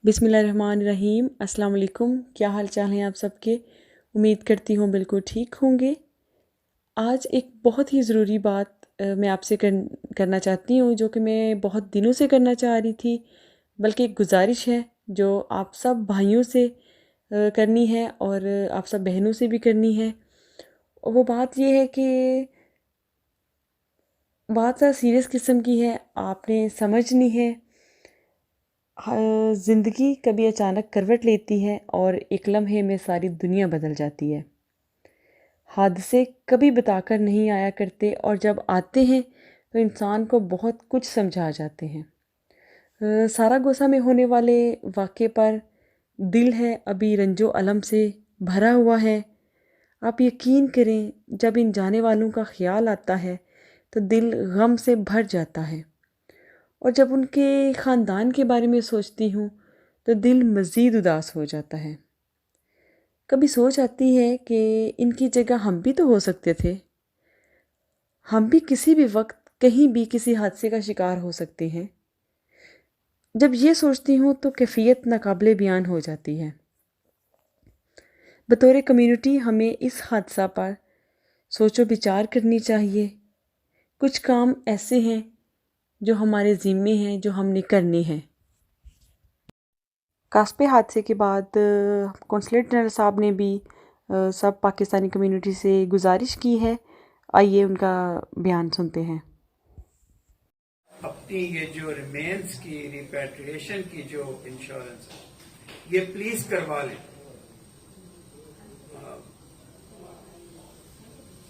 بسم اللہ الرحمن الرحیم۔ السلام علیکم، کیا حال چال ہیں آپ سب کے؟ امید کرتی ہوں بالکل ٹھیک ہوں گے۔ آج ایک بہت ہی ضروری بات میں آپ سے کرنا چاہتی ہوں، جو کہ میں بہت دنوں سے کرنا چاہ رہی تھی، بلکہ ایک گزارش ہے جو آپ سب بھائیوں سے کرنی ہے اور آپ سب بہنوں سے بھی کرنی ہے۔ اور وہ بات یہ ہے کہ بات زیادہ سیریس قسم کی ہے، آپ نے سمجھنی ہے۔ زندگی کبھی اچانک کروٹ لیتی ہے اور ایک لمحے میں ساری دنیا بدل جاتی ہے۔ حادثے کبھی بتا کر نہیں آیا کرتے، اور جب آتے ہیں تو انسان کو بہت کچھ سمجھا جاتے ہیں۔ ساراگوسا میں ہونے والے واقعے پر دل ہے ابھی رنج و الم سے بھرا ہوا ہے۔ آپ یقین کریں، جب ان جانے والوں کا خیال آتا ہے تو دل غم سے بھر جاتا ہے، اور جب ان کے خاندان کے بارے میں سوچتی ہوں تو دل مزید اداس ہو جاتا ہے۔ کبھی سوچ آتی ہے کہ ان کی جگہ ہم بھی تو ہو سکتے تھے، ہم بھی کسی بھی وقت کہیں بھی کسی حادثے کا شکار ہو سکتے ہیں۔ جب یہ سوچتی ہوں تو کیفیت ناقابل بیان ہو جاتی ہے۔ بطور کمیونٹی ہمیں اس حادثہ پر سوچ و بچار کرنی چاہیے۔ کچھ کام ایسے ہیں جو ہمارے ذمے ہیں، جو ہم نے کرنے ہیں۔ قصبے حادثے کے بعد قونصلیٹ جنرل صاحب نے بھی سب پاکستانی کمیونٹی سے گزارش کی ہے۔ آئیے ان کا بیان سنتے ہیں۔ اپنی یہ جو ریمینز کی ریپیٹریشن کی جو انشورنس ہے، یہ پلیز کروا لیں۔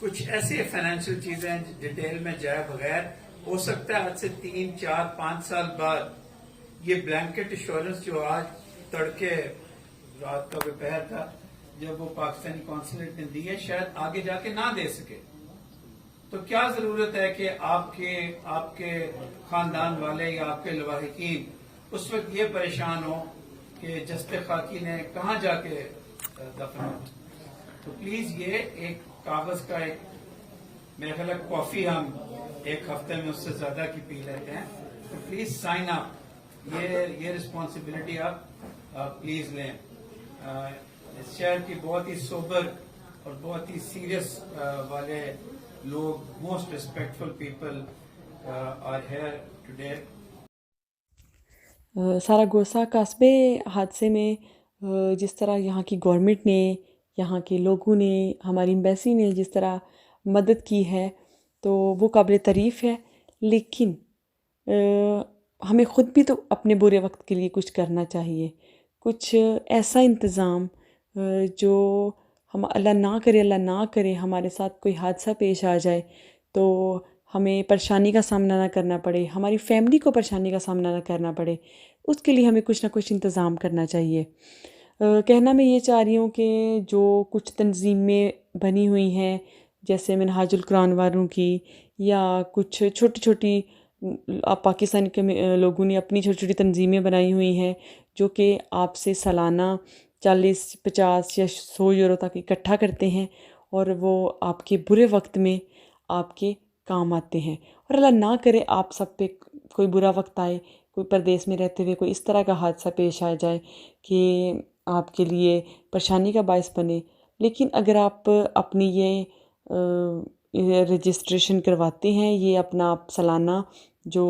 کچھ ایسے فائنینشیل چیزیں ڈیٹیل میں جائے بغیر، ہو سکتا ہے آج سے 3 4 5 سال بعد یہ بلینکٹ انشورنس جو آج تڑکے رات کا دوپہر تھا جب وہ پاکستانی قونصلیٹ نے دی ہے، شاید آگے جا کے نہ دے سکے۔ تو کیا ضرورت ہے کہ آپ کے خاندان والے یا آپ کے لواحقین اس وقت یہ پریشان ہو کہ جسد خاکی نے کہاں جا کے دفن ہو؟ تو پلیز یہ ایک کاغذ کا میرے خیال ہے کافی ہم ایک ہفتے میں اس سے زیادہ کی پی لیتے ہیں، تو پلیز سائن اپ، یہ رسپانسبلٹی آپ پلیز لیں۔ اس شہر کی بہت ہی سوبر اور بہت ہی سیریس والے لوگ، most respectful people are here today. Saragossa قصبے حادثے میں جس طرح یہاں کی گورنمنٹ نے، یہاں کے لوگوں نے، ہماری ایمبیسی نے جس طرح مدد کی ہے تو وہ قابل تعریف ہے، لیکن ہمیں خود بھی تو اپنے برے وقت کے لیے کچھ کرنا چاہیے۔ کچھ ایسا انتظام جو ہم اللہ نہ کرے ہمارے ساتھ کوئی حادثہ پیش آ جائے تو ہمیں پریشانی کا سامنا نہ کرنا پڑے، ہماری فیملی کو پریشانی کا سامنا نہ کرنا پڑے، اس کے لیے ہمیں کچھ نہ کچھ انتظام کرنا چاہیے۔ کہنا میں یہ چاہ رہی ہوں کہ جو کچھ تنظیمیں بنی ہوئی ہیں، جیسے منہاج القرآن والوں کی، یا کچھ چھوٹی چھوٹی پاکستانی لوگوں نے اپنی چھوٹی چھوٹی تنظیمیں بنائی ہوئی ہیں جو کہ آپ سے سالانہ 40 50 یا 100 یورو تک اکٹھا کرتے ہیں، اور وہ آپ کے برے وقت میں آپ کے کام آتے ہیں۔ اور اللہ نہ کرے آپ سب پہ کوئی برا وقت آئے، کوئی پردیس میں رہتے ہوئے کوئی اس طرح کا حادثہ پیش آ جائے کہ آپ کے لیے پریشانی کا باعث بنے۔ لیکن اگر آپ اپنی یہ رجسٹریشن کرواتے ہیں، یہ اپنا آپ سالانہ جو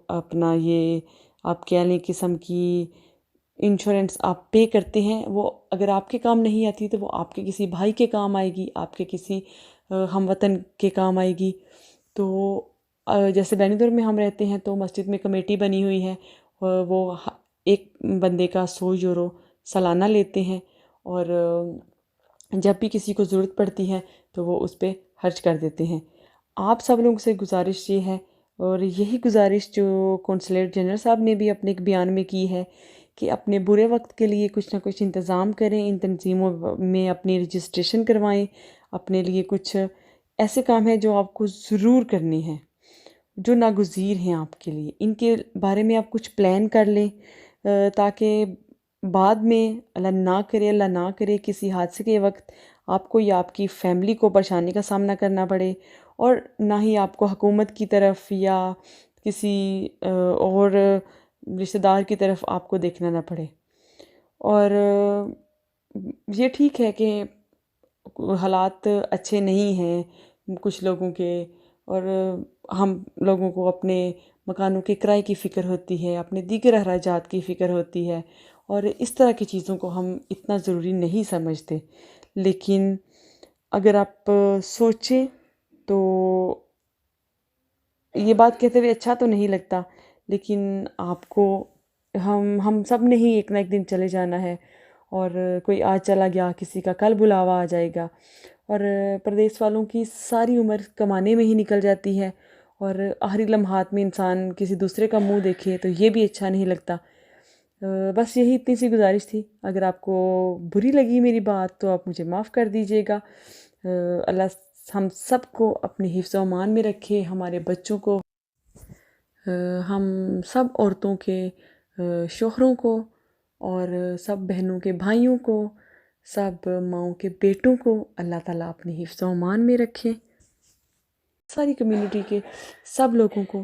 اپنا یہ آپ کہہ لیں قسم کی انشورنس آپ پے کرتے ہیں، وہ اگر آپ کے کام نہیں آتی تو وہ آپ کے کسی بھائی کے کام آئے گی، آپ کے کسی ہم وطن کے کام آئے گی۔ تو جیسے بینی دور میں ہم رہتے ہیں تو مسجد میں کمیٹی بنی ہوئی ہے، وہ ایک بندے کا 100 یورو سالانہ لیتے ہیں، اور جب بھی کسی کو ضرورت پڑتی ہے تو وہ اس پہ خرچ کر دیتے ہیں۔ آپ سب لوگوں سے گزارش یہ ہے، اور یہی گزارش جو قونصلیٹ جنرل صاحب نے بھی اپنے ایک بیان میں کی ہے، کہ اپنے برے وقت کے لیے کچھ نہ کچھ انتظام کریں، ان تنظیموں میں اپنی رجسٹریشن کروائیں، اپنے لیے کچھ ایسے کام ہیں جو آپ کو ضرور کرنے ہیں، جو ناگزیر ہیں آپ کے لیے، ان کے بارے میں آپ کچھ پلان کر لیں، تاکہ بعد میں اللہ نہ کرے کسی حادثے کے وقت آپ کو یا آپ کی فیملی کو پریشانی کا سامنا کرنا پڑے، اور نہ ہی آپ کو حکومت کی طرف یا کسی اور رشتہ دار کی طرف آپ کو دیکھنا نہ پڑے۔ اور یہ ٹھیک ہے کہ حالات اچھے نہیں ہیں کچھ لوگوں کے، اور ہم لوگوں کو اپنے مکانوں کے کرائے کی فکر ہوتی ہے، اپنے دیگر اخراجات کی فکر ہوتی ہے، اور اس طرح کی چیزوں کو ہم اتنا ضروری نہیں سمجھتے. لیکن اگر آپ سوچیں تو یہ بات کہتے ہوئے اچھا تو نہیں لگتا، لیکن آپ کو ہم سب نے ہی ایک نہ ایک دن چلے جانا ہے، اور کوئی آج چلا گیا، کسی کا کل بلاوا آ جائے گا، اور پردیس والوں کی ساری عمر کمانے میں ہی نکل جاتی ہے، اور آخری لمحات میں انسان کسی دوسرے کا منہ دیکھے تو یہ بھی اچھا نہیں لگتا. بس یہی اتنی سی گزارش تھی. اگر آپ کو بری لگی میری بات تو آپ مجھے معاف کر دیجیے گا. اللہ ہم سب کو اپنے حفظ و امان میں رکھے، ہمارے بچوں کو، ہم سب عورتوں کے شوہروں کو، اور سب بہنوں کے بھائیوں کو، سب ماؤں کے بیٹوں کو اللہ تعالیٰ اپنے حفظ و امان میں رکھے. ساری کمیونٹی کے سب لوگوں کو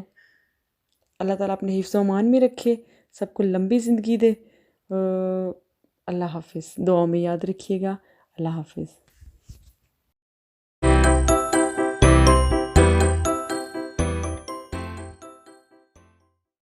اللہ تعالیٰ اپنے حفظ و امان میں رکھے، سب کو لمبی زندگی دے. اللہ حافظ. دعاؤں میں یاد رکھیے گا. اللہ حافظ.